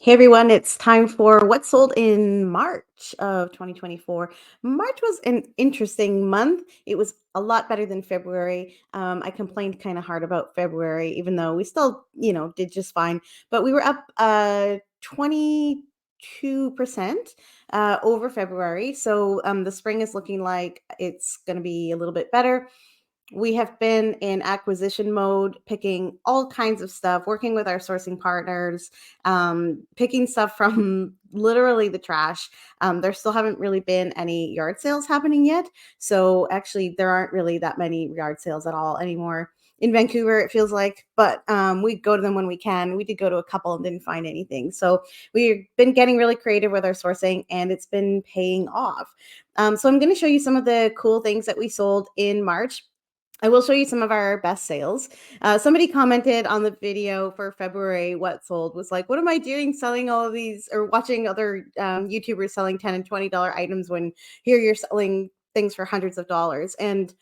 Hey everyone, it's time for what sold in March of 2024. March was an interesting month. It was a lot better than February. I complained kind of hard about February, even though we still, did just fine. But we were up 22% over February. So the spring is looking like it's going to be a little bit better. We have been in acquisition mode, picking all kinds of stuff, working with our sourcing partners, picking stuff from literally the trash. There still haven't really been any yard sales happening yet. So actually, there aren't really that many yard sales at all anymore. In Vancouver, it feels like, but we go to them when we can. We did go to a couple and didn't find anything. So we've been getting really creative with our sourcing and it's been paying off. So I'm going to show you some of the cool things that we sold in March. I will show you some of our best sales. Somebody commented on the video for February, what sold was like, what am I doing selling all of these or watching other YouTubers selling $10 and $20 items when here you're selling things for hundreds of dollars? And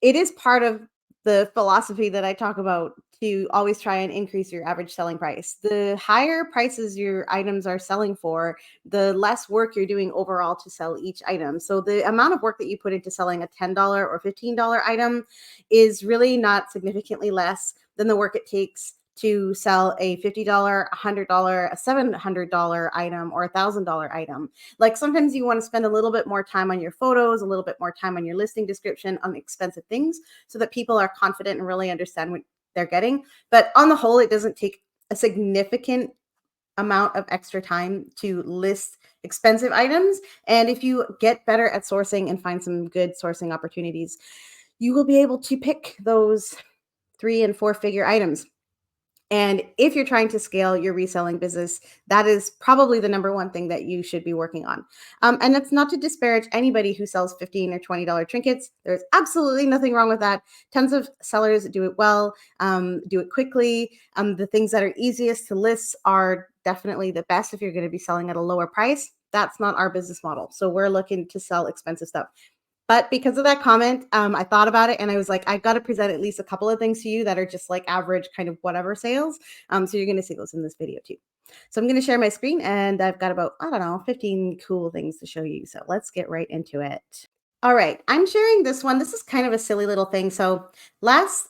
it is part of the philosophy that I talk about to always try and increase your average selling price. The higher prices your items are selling for, the less work you're doing overall to sell each item. So the amount of work that you put into selling a $10 or $15 item is really not significantly less than the work it takes to sell a $50, $100, a $700 item, or $1,000 item. Like sometimes you want to spend a little bit more time on your photos, a little bit more time on your listing description on expensive things so that people are confident and really understand what they're getting. But on the whole, it doesn't take a significant amount of extra time to list expensive items. And if you get better at sourcing and find some good sourcing opportunities, you will be able to pick those 3 and 4 figure items. And if you're trying to scale your reselling business, that is probably the number one thing that you should be working on. And that's not to disparage anybody who sells $15 or $20 trinkets. There's absolutely nothing wrong with that. Tons of sellers do it well, do it quickly. The things that are easiest to list are definitely the best if you're going to be selling at a lower price. That's not our business model. So we're looking to sell expensive stuff. But because of that comment, I thought about it and I was like, I've got to present at least a couple of things to you that are just like average kind of whatever sales. So you're going to see those in this video too. So I'm going to share my screen and I've got about, I don't know, 15 cool things to show you. So let's get right into it. All right, I'm sharing this one. This is kind of a silly little thing. So last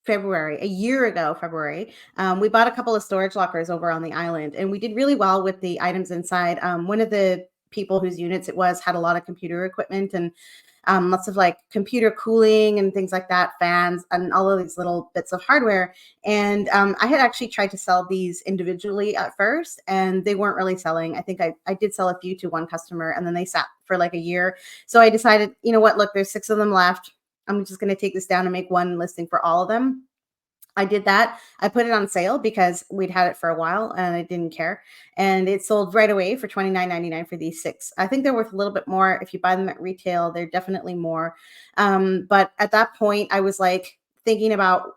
February, a year ago, February, we bought a couple of storage lockers over on the island, and we did really well with the items inside. One of the people whose units it was had a lot of computer equipment and lots of like computer cooling and things like that, fans and all of these little bits of hardware. And I had actually tried to sell these individually at first and they weren't really selling. I think I did sell a few to one customer and then they sat for like a year. So I decided, you know what, look, there's 6 of them left. I'm just going to take this down and make one listing for all of them. I did that. I put it on sale because we'd had it for a while and I didn't care. And it sold right away for $29.99 for these 6. I think they're worth a little bit more. If you buy them at retail, they're definitely more. But at that point, I was like thinking about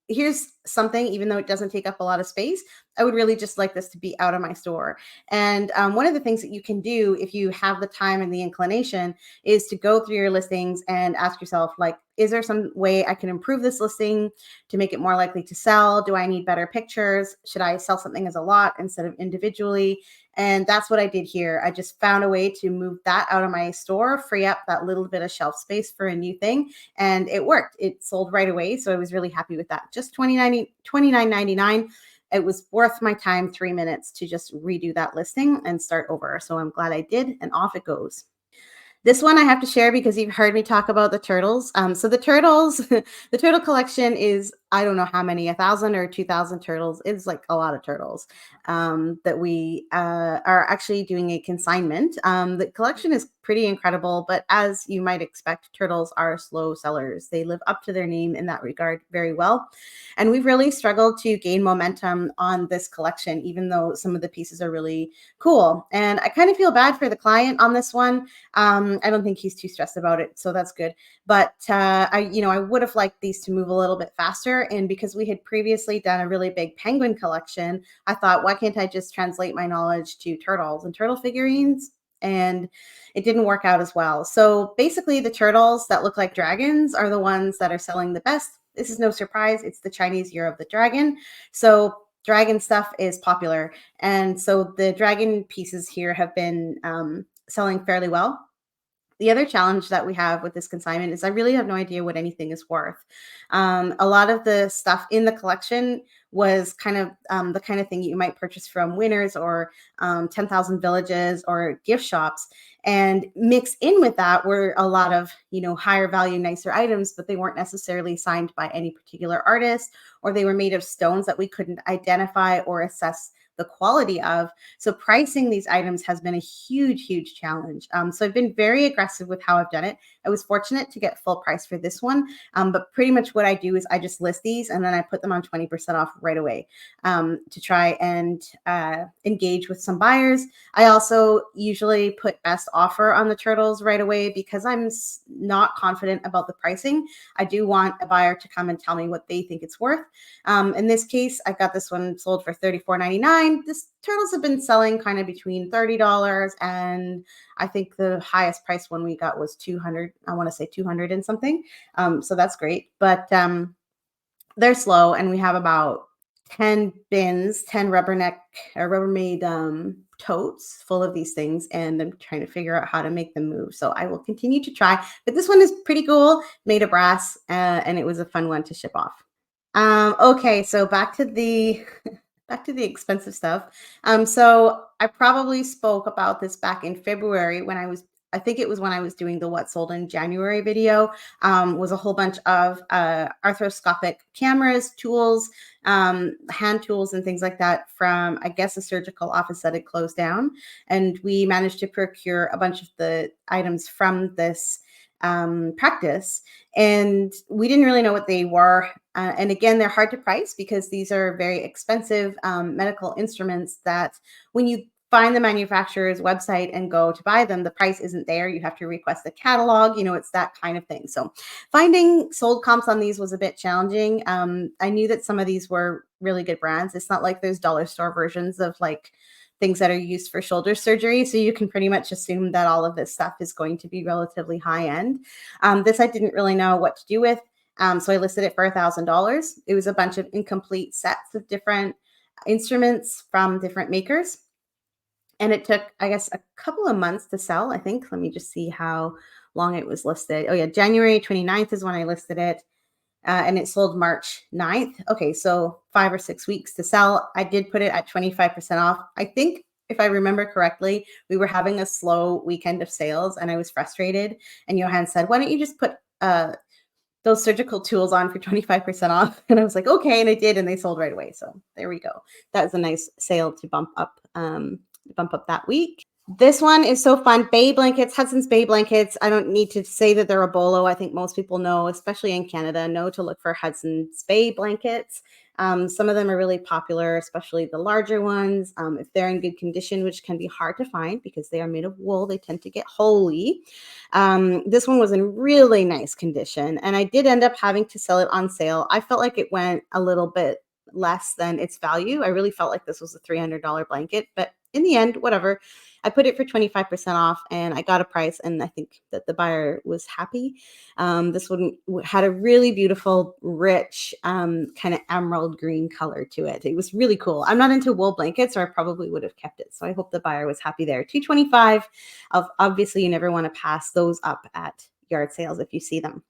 here's something, even though it doesn't take up a lot of space, I would really just like this to be out of my store. And one of the things that you can do if you have the time and the inclination is to go through your listings and ask yourself, like, is there some way I can improve this listing to make it more likely to sell? Do I need better pictures? Should I sell something as a lot instead of individually? And that's what I did here. I just found a way to move that out of my store, free up that little bit of shelf space for a new thing. And it worked. It sold right away. So I was really happy with that. Just $29.99. It was worth my time, 3 minutes to just redo that listing and start over. So I'm glad I did. And off it goes. This one I have to share because you've heard me talk about the turtles. So the turtles, the turtle collection is, I don't know how many, 1,000 or 2,000 turtles. It's like a lot of turtles that we are actually doing a consignment. The collection is pretty incredible, but as you might expect, turtles are slow sellers. They live up to their name in that regard very well. And we've really struggled to gain momentum on this collection, even though some of the pieces are really cool. And I kind of feel bad for the client on this one. I don't think he's too stressed about it, so that's good. But I would have liked these to move a little bit faster. And because we had previously done a really big penguin collection, I thought, why can't I just translate my knowledge to turtles and turtle figurines? And it didn't work out as well. So basically, the turtles that look like dragons are the ones that are selling the best. This is no surprise. It's the Chinese Year of the Dragon. So dragon stuff is popular. And so the dragon pieces here have been selling fairly well. The other challenge that we have with this consignment is I really have no idea what anything is worth. A lot of the stuff in the collection was kind of the kind of thing you might purchase from Winners or 10,000 Villages or gift shops. And mixed in with that were a lot of, higher value, nicer items, but they weren't necessarily signed by any particular artist, or they were made of stones that we couldn't identify or assess the quality of. So pricing these items has been a huge, huge challenge. So I've been very aggressive with how I've done it. I was fortunate to get full price for this one, but pretty much what I do is I just list these and then I put them on 20% off right away to try and engage with some buyers. I also usually put best offer on the turtles right away because I'm not confident about the pricing. I do want a buyer to come and tell me what they think it's worth. In this case, I got this one sold for $34.99. This turtles have been selling kind of between $30 and I think the highest price one we got was 200. I want to say 200 and something. So that's great, but they're slow, and we have about 10 bins, 10 Rubbermaid totes full of these things, and I'm trying to figure out how to make them move. So I will continue to try, but this one is pretty cool, made of brass, and it was a fun one to ship off. Okay, so back to the back to the expensive stuff. So I probably spoke about this back in February when I think it was when I was doing the what sold in January video. Was a whole bunch of arthroscopic cameras, tools, hand tools, and things like that from, I guess, a surgical office that had closed down, and we managed to procure a bunch of the items from this practice, and we didn't really know what they were. And again, they're hard to price because these are very expensive medical instruments that when you find the manufacturer's website and go to buy them, the price isn't there. You have to request a catalog, it's that kind of thing. So finding sold comps on these was a bit challenging. I knew that some of these were really good brands. It's not like there's dollar store versions of like things that are used for shoulder surgery. So you can pretty much assume that all of this stuff is going to be relatively high end. This I didn't really know what to do with. So I listed it for $1,000. It was a bunch of incomplete sets of different instruments from different makers. And it took, I guess, a couple of months to sell, I think. Let me just see how long it was listed. Oh, yeah, January 29th is when I listed it. And it sold March 9th. Okay, so 5 or 6 weeks to sell. I did put it at 25% off. I think if I remember correctly, we were having a slow weekend of sales and I was frustrated. And Johan said, why don't you just put those surgical tools on for 25% off? And I was like, okay. And I did, and they sold right away. So there we go. That was a nice sale to bump up that week. This one is so fun. Bay blankets, Hudson's Bay blankets. I don't need to say that they're a bolo. I think most people know, especially in Canada, know to look for Hudson's Bay blankets. Some of them are really popular, especially the larger ones. If they're in good condition, which can be hard to find because they are made of wool, they tend to get holey. This one was in really nice condition, and I did end up having to sell it on sale. I felt like it went a little bit less than its value. I really felt like this was a $300 blanket, but in the end, whatever. I put it for 25% off and I got a price, and I think that the buyer was happy. This one had a really beautiful, rich, kind of emerald green color to it. It was really cool. I'm not into wool blankets, or I probably would have kept it. So I hope the buyer was happy there. $225. Obviously, you never want to pass those up at yard sales if you see them.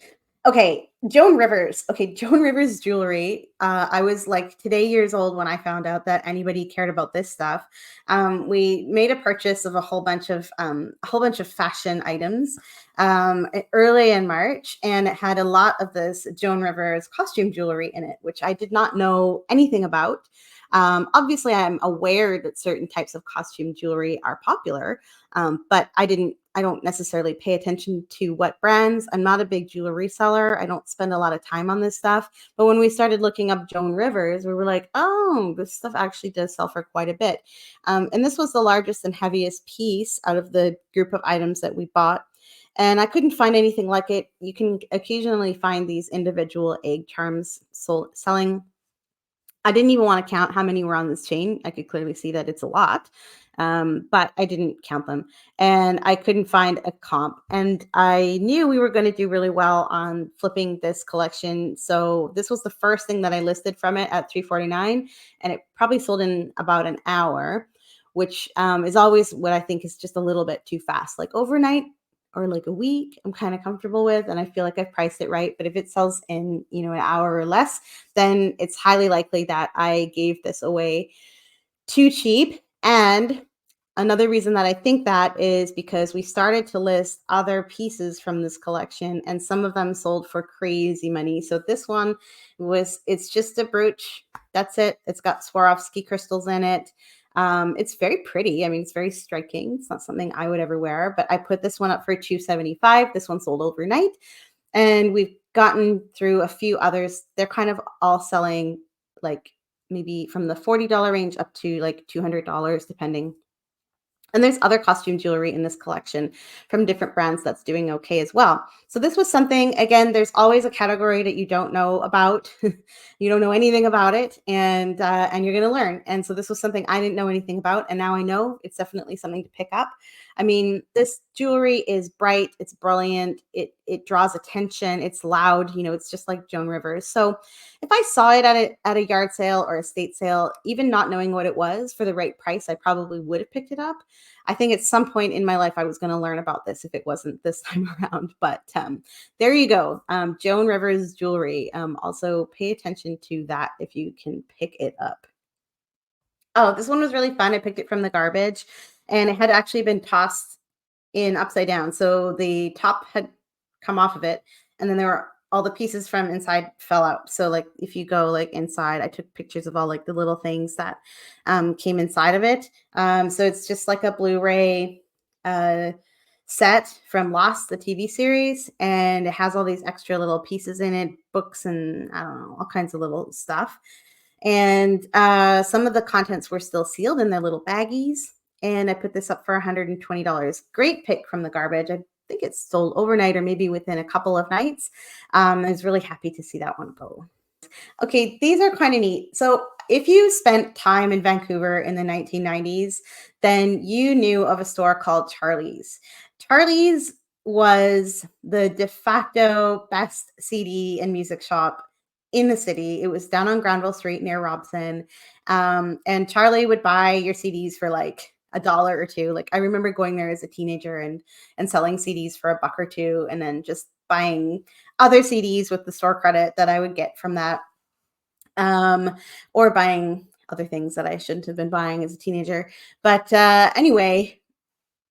Okay, Joan Rivers. Okay, Joan Rivers jewelry. I was like today years old when I found out that anybody cared about this stuff. We made a purchase of a whole bunch of fashion items early in March, and it had a lot of this Joan Rivers costume jewelry in it, which I did not know anything about. Obviously, I'm aware that certain types of costume jewelry are popular, but I don't necessarily pay attention to what brands. I'm not a big jewelry seller. I don't spend a lot of time on this stuff. But when we started looking up Joan Rivers, we were like, oh, this stuff actually does sell for quite a bit. And this was the largest and heaviest piece out of the group of items that we bought. And I couldn't find anything like it. You can occasionally find these individual egg charms selling. I didn't even want to count how many were on this chain. I could clearly see that it's a lot. but I didn't count them. And I couldn't find a comp. And I knew we were going to do really well on flipping this collection. So this was the first thing that I listed from it at 349, and it probably sold in about an hour, which is always what I think is just a little bit too fast. Like overnight or like a week, I'm kind of comfortable with, and I feel like I've priced it right. But if it sells in, an hour or less, then it's highly likely that I gave this away too cheap. And another reason that I think that is because we started to list other pieces from this collection, and some of them sold for crazy money. So this one it's just a brooch. That's it. It's got Swarovski crystals in it. It's very pretty. I mean, it's very striking. It's not something I would ever wear, but I put this one up for 275. This one sold overnight, and we've gotten through a few others. They're kind of all selling like maybe from the $40 range up to like $200, depending. And there's other costume jewelry in this collection from different brands that's doing okay as well. So this was something, again, there's always a category that you don't know about. You don't know anything about it, and you're going to learn. And so this was something I didn't know anything about, and now I know. It's definitely something to pick up. I mean, this jewelry is bright, it's brilliant, it draws attention, it's loud, it's just like Joan Rivers. So if I saw it at a yard sale or estate sale, even not knowing what it was for the right price, I probably would have picked it up. I think at some point in my life I was going to learn about this if it wasn't this time around. But there you go, Joan Rivers jewelry. Also, pay attention to that if you can pick it up. Oh, this one was really fun. I picked it from the garbage, and it had actually been tossed in upside down. So the top had come off of it, and then there were all the pieces from inside fell out. So like if you go like inside, I took pictures of all like the little things that came inside of it. So it's just like a Blu-ray uh, set from Lost, the TV series, and it has all these extra little pieces in it, books and I don't know, all kinds of little stuff. And some of the contents were still sealed in their little baggies. And I put this up for $120. Great pick from the garbage. I think it's sold overnight or maybe within a couple of nights. I was really happy to see that one go. Okay, these are kind of neat. So, if you spent time in Vancouver in the 1990s, then you knew of a store called Charlie's. Charlie's was the de facto best CD and music shop in the city. It was down on Granville Street near Robson. And Charlie would buy your CDs for like a dollar or two. Like I remember going there as a teenager and selling CDs for a buck or two, and then just buying other CDs with the store credit that I would get from that, um, or buying other things that I shouldn't have been buying as a teenager. But anyway,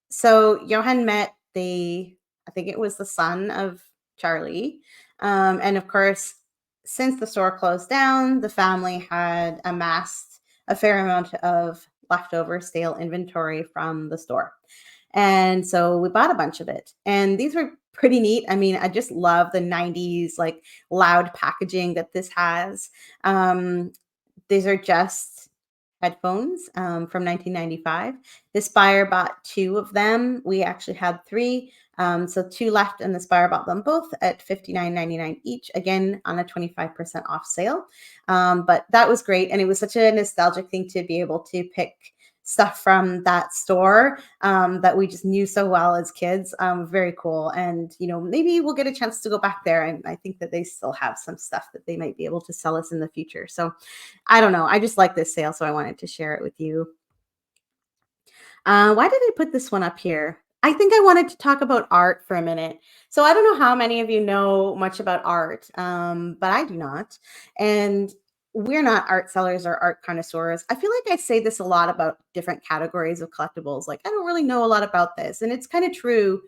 so Johan met I think it was the son of Charlie. And of course, since the store closed down, the family had amassed a fair amount of leftover stale inventory from the store. And so we bought a bunch of it. And these were pretty neat. I mean, I just love the 90s, like loud packaging that this has. Um, these are just headphones from 1995. This buyer bought two of them. We actually had three. So two left, and this buyer bought them both at $59.99 each, again on a 25% off sale. But that was great. And it was such a nostalgic thing to be able to pick stuff from that store that we just knew so well as kids. Very cool. And, maybe we'll get a chance to go back there. And I think that they still have some stuff that they might be able to sell us in the future. So I don't know. I just like this sale, so I wanted to share it with you. Why did I put this one up here? I think I wanted to talk about art for a minute. So I don't know how many of you know much about art, but I do not. And we're not art sellers or art connoisseurs. I feel like I say this a lot about different categories of collectibles. Like, I don't really know a lot about this. And it's kind of true.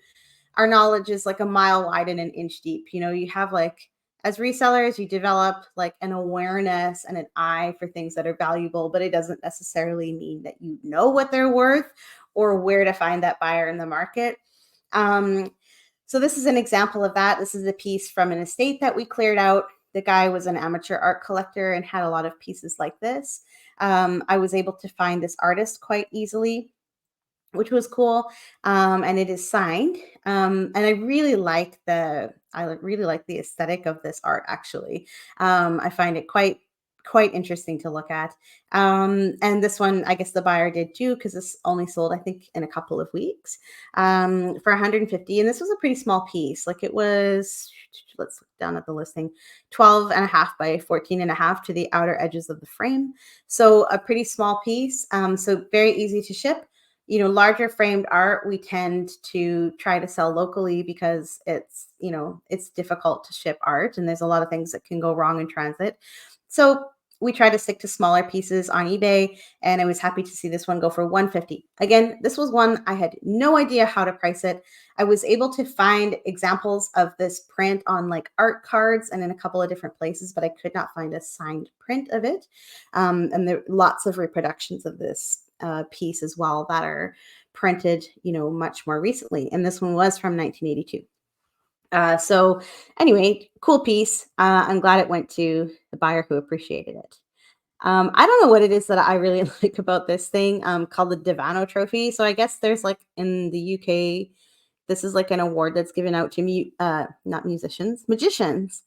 Our knowledge is like a mile wide and an inch deep. You have like, as resellers, you develop like an awareness and an eye for things that are valuable, but it doesn't necessarily mean that you know what they're worth or where to find that buyer in the market. Um, so this is an example of that. This is a piece from an estate that we cleared out. The guy was an amateur art collector and had a lot of pieces like this. I was able to find this artist quite easily, which was cool. And it is signed. And I really like the aesthetic of this art, actually. I find it quite quite interesting to look at. And this one, I guess the buyer did too, because this only sold, I think, in a couple of weeks, for 150. And this was a pretty small piece. Like it was, let's look down at the listing, 12 and a half by 14 and a half to the outer edges of the frame. So a pretty small piece. So very easy to ship. Larger framed art, we tend to try to sell locally because it's difficult to ship art and there's a lot of things that can go wrong in transit. So we try to stick to smaller pieces on eBay, and I was happy to see this one go for 150. Again, this was one I had no idea how to price it. I was able to find examples of this print on like art cards and in a couple of different places, but I could not find a signed print of it. And there are lots of reproductions of this piece as well that are printed, much more recently. And this one was from 1982. So anyway, cool piece. I'm glad it went to the buyer who appreciated it. I don't know what it is that I really like about this thing called the Divano Trophy. So I guess there's like in the UK, this is like an award that's given out to not musicians, magicians.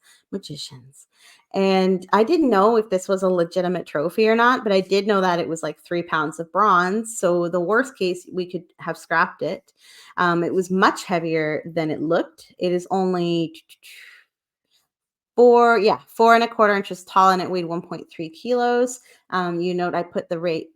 And I didn't know if this was a legitimate trophy or not, but I did know that it was like 3 pounds of bronze. So the worst case, we could have scrapped it. It was much heavier than it looked. It is only 4.25 inches tall, and it weighed 1.3 kilos. You note I put the weight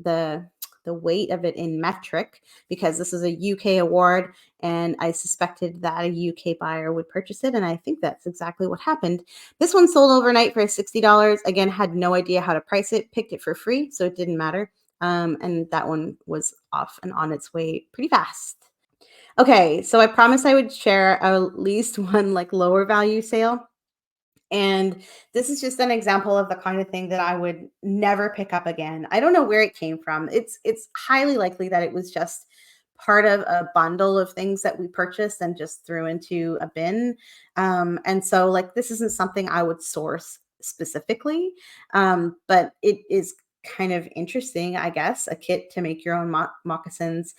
of it in metric because this is a UK award, and I suspected that a UK buyer would purchase it, and I think that's exactly what happened. This one sold overnight for $60. Again, had no idea how to price it, picked it for free, so it didn't matter. And that one was off and on its way pretty fast. Okay, so I promised I would share at least one like lower value sale. And this is just an example of the kind of thing that I would never pick up again. I don't know where it came from. It's highly likely that it was just part of a bundle of things that we purchased and just threw into a bin. And so like this isn't something I would source specifically, but it is kind of interesting, I guess, a kit to make your own moccasins.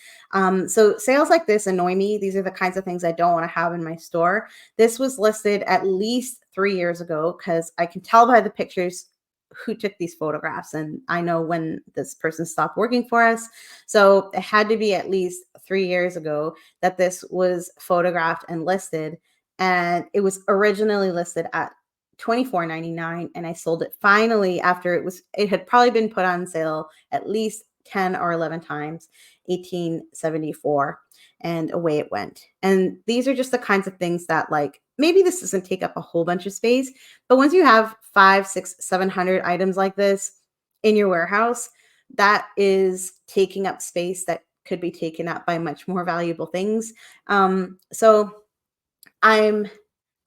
So sales like this annoy me. These are the kinds of things I don't want to have in my store. This was listed at least 3 years ago because I can tell by the pictures who took these photographs, and I know when this person stopped working for us. So it had to be at least 3 years ago that this was photographed and listed. And it was originally listed at $24.99, and I sold it finally after it had probably been put on sale at least 10 or 11 times, 1874, and away it went. And these are just the kinds of things that like maybe this doesn't take up a whole bunch of space, but once you have 5, 6, 700 items like this in your warehouse, that is taking up space that could be taken up by much more valuable things. So I'm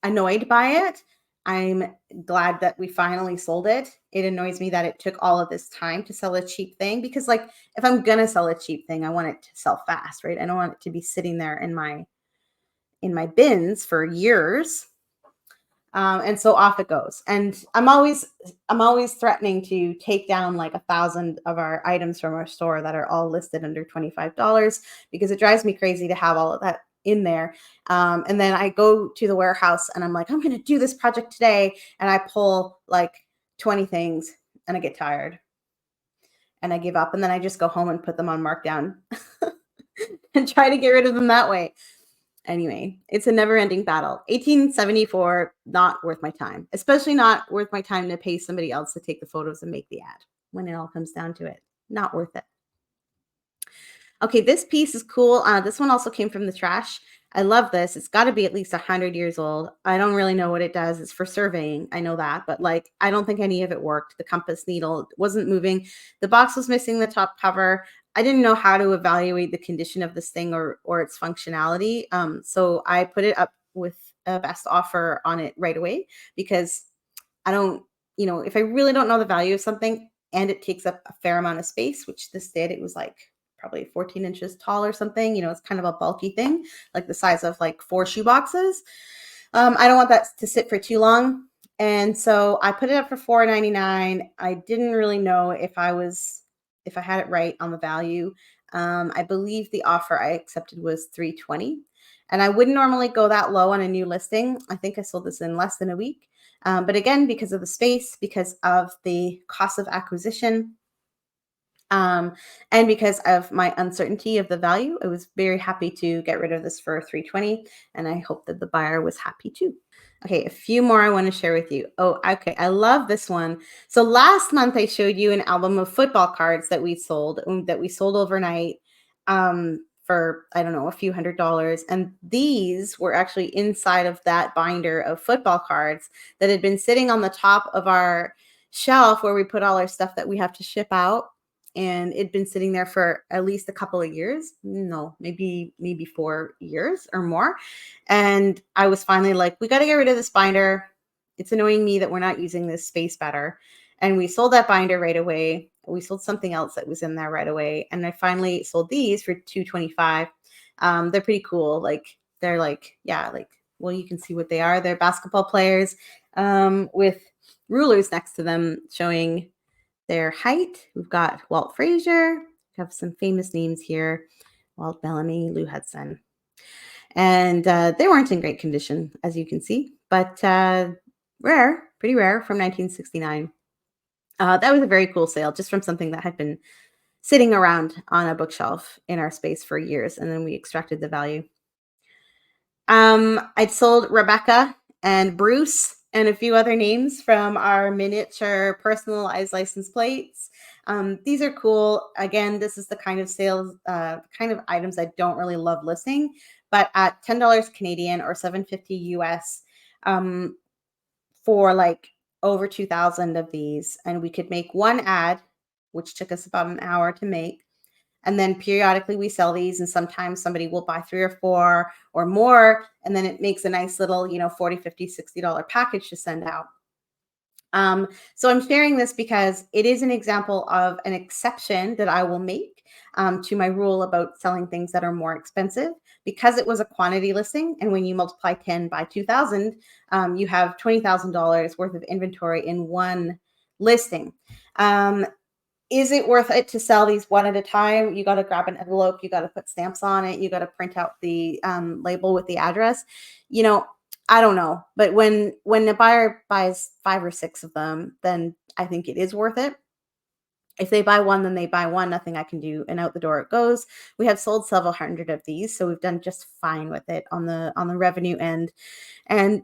annoyed by it. I'm glad that we finally sold it. It annoys me that it took all of this time to sell a cheap thing because like if I'm going to sell a cheap thing, I want it to sell fast, right? I don't want it to be sitting there in my bins for years. And so off it goes. And I'm always threatening to take down like 1,000 of our items from our store that are all listed under $25 because it drives me crazy to have all of that in there. And then I go to the warehouse and I'm like, I'm going to do this project today. And I pull like 20 things and I get tired and I give up. And then I just go home and put them on markdown and try to get rid of them that way. Anyway, it's a never-ending battle. 1874, not worth my time, especially not worth my time to pay somebody else to take the photos and make the ad when it all comes down to it. Not worth it. Okay, this piece is cool. This one also came from the trash. I love this. It's got to be at least 100 years old. I don't really know what it does. It's for surveying. I know that, but like, I don't think any of it worked. The compass needle wasn't moving. The box was missing the top cover. I didn't know how to evaluate the condition of this thing or its functionality. So I put it up with a best offer on it right away because I don't, if I really don't know the value of something and it takes up a fair amount of space, which this did, it was like probably 14 inches tall or something. It's kind of a bulky thing, like the size of like 4 shoe boxes. I don't want that to sit for too long. And so I put it up for $4.99. I didn't really know if I had it right on the value. I believe the offer I accepted was $3.20. And I wouldn't normally go that low on a new listing. I think I sold this in less than a week. But again, because of the space, because of the cost of acquisition, um, and because of my uncertainty of the value, I was very happy to get rid of this for 320, and I hope that the buyer was happy too. Okay, a few more I want to share with you. Oh, okay, I love this one. So last month I showed you an album of football cards that we sold overnight for, I don't know, a few $100s, and these were actually inside of that binder of football cards that had been sitting on the top of our shelf where we put all our stuff that we have to ship out, and it'd been sitting there for at least a couple of years. No, maybe 4 years or more. And I was finally like, we got to get rid of this binder. It's annoying me that we're not using this space better. And we sold that binder right away. We sold something else that was in there right away. And I finally sold these for 225. They're pretty cool. Like they're like, yeah, like, well, you can see what they are. They're basketball players with rulers next to them showing their height. We've got Walt Frazier. We have some famous names here: Walt Bellamy, Lou Hudson. And they weren't in great condition, as you can see, but pretty rare from 1969. That was a very cool sale, just from something that had been sitting around on a bookshelf in our space for years, and then we extracted the value. I'd sold Rebecca and Bruce and a few other names from our miniature personalized license plates. These are cool. Again, this is the kind of sales, kind of items I don't really love listing, but at $10 Canadian or $7.50 US, for like over 2,000 of these, and we could make one ad, which took us about an hour to make. And then periodically we sell these, and sometimes somebody will buy 3 or 4 or more, and then it makes a nice little, $40, $50, $60 package to send out. So I'm sharing this because it is an example of an exception that I will make to my rule about selling things that are more expensive, because it was a quantity listing. And when you multiply 10 by 2,000, you have $20,000 worth of inventory in one listing. Is it worth it to sell these one at a time? You got to grab an envelope, you got to put stamps on it, you got to print out the label with the address. I don't know, but when the buyer buys 5 or 6 of them, then I think it is worth it. If they buy one, then they buy one. Nothing I can do, and out the door it goes. We have sold several hundred of these, so we've done just fine with it on the revenue end. And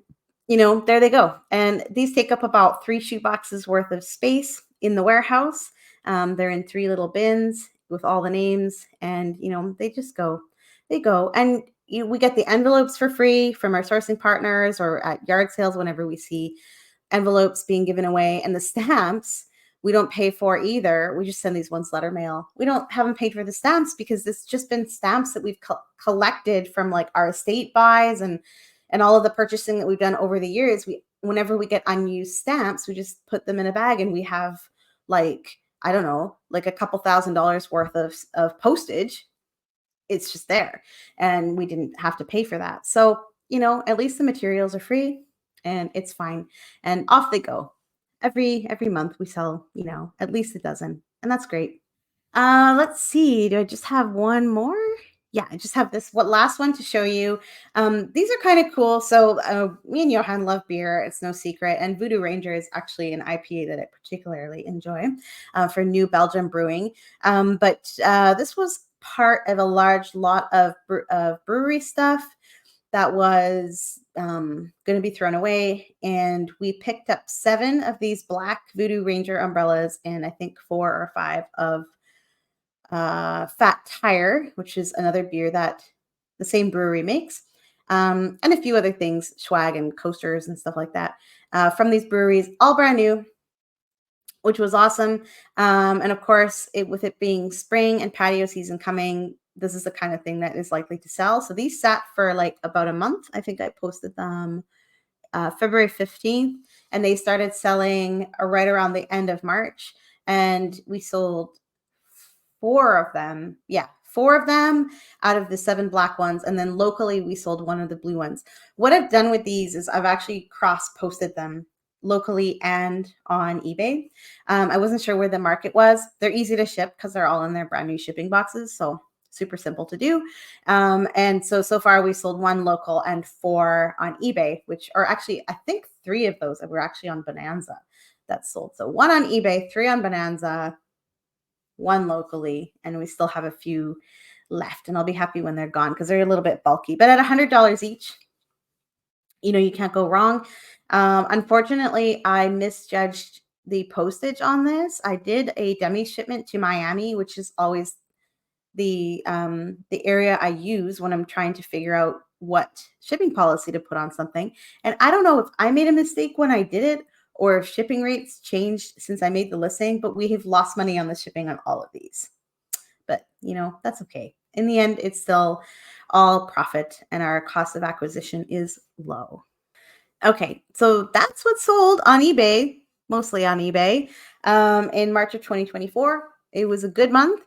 there they go. And these take up about 3 shoe boxes worth of space in the warehouse. They're in 3 little bins with all the names, and they just go. They go, and we get the envelopes for free from our sourcing partners or at yard sales whenever we see envelopes being given away. And the stamps we don't pay for either. We just send these ones letter mail. We haven't paid for the stamps because it's just been stamps that we've collected from like our estate buys and all of the purchasing that we've done over the years. Whenever we get unused stamps, we just put them in a bag, and we have, like, I don't know, like a couple $1,000s worth of postage. It's just there, and we didn't have to pay for that. So, at least the materials are free, and it's fine. And off they go. Every month we sell, at least a dozen, and that's great. Let's see. Do I just have one more? Yeah, I just have this last one to show you. These are kind of cool. So me and Johan love beer. It's no secret. And Voodoo Ranger is actually an IPA that I particularly enjoy for New Belgium Brewing. But this was part of a large lot of brewery stuff that was going to be thrown away. And we picked up 7 of these black Voodoo Ranger umbrellas, and I think 4 or 5 of Fat Tire, which is another beer that the same brewery makes, and a few other things, swag and coasters and stuff like that, from these breweries, all brand new, which was awesome. And of course, with it being spring and patio season coming, this is the kind of thing that is likely to sell. So these sat for like about a month. I think I posted them February 15th, and they started selling right around the end of March. And we sold 4 of them. Yeah, 4 of them out of the 7 black ones. And then locally, we sold 1 of the blue ones. What I've done with these is I've actually cross-posted them locally and on eBay. I wasn't sure where the market was. They're easy to ship because they're all in their brand new shipping boxes. So super simple to do. And so far we sold 1 local and 4 on eBay, which are actually, I think 3 of those that were actually on Bonanza that sold. So 1 on eBay, 3 on Bonanza, 1 locally, and we still have a few left. And I'll be happy when they're gone because they're a little bit bulky. But at $100 each, you can't go wrong. Unfortunately, I misjudged the postage on this. I did a dummy shipment to Miami, which is always the area I use when I'm trying to figure out what shipping policy to put on something. And I don't know if I made a mistake when I did it or if shipping rates changed since I made the listing, but we have lost money on the shipping on all of these. But, that's okay. In the end, it's still all profit and our cost of acquisition is low. Okay, so that's what sold on eBay, mostly on eBay, in March of 2024. It was a good month.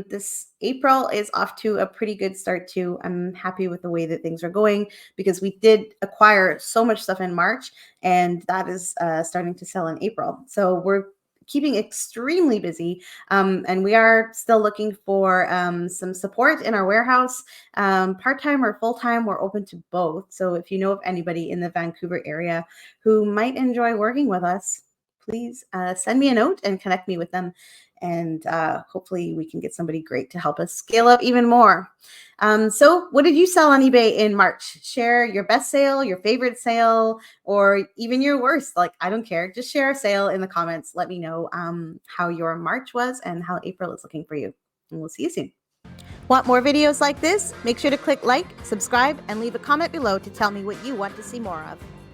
This April is off to a pretty good start too. I'm happy with the way that things are going because we did acquire so much stuff in March, and that is starting to sell in April. So we're keeping extremely busy, and we are still looking for some support in our warehouse, part-time or full-time. We're open to both. So if you know of anybody in the Vancouver area who might enjoy working with us, please send me a note and connect me with them. And hopefully we can get somebody great to help us scale up even more. So what did you sell on eBay in March? Share your best sale, your favorite sale, or even your worst. Like, I don't care. Just share a sale in the comments. Let me know how your March was and how April is looking for you. And we'll see you soon. Want more videos like this? Make sure to click like, subscribe, and leave a comment below to tell me what you want to see more of.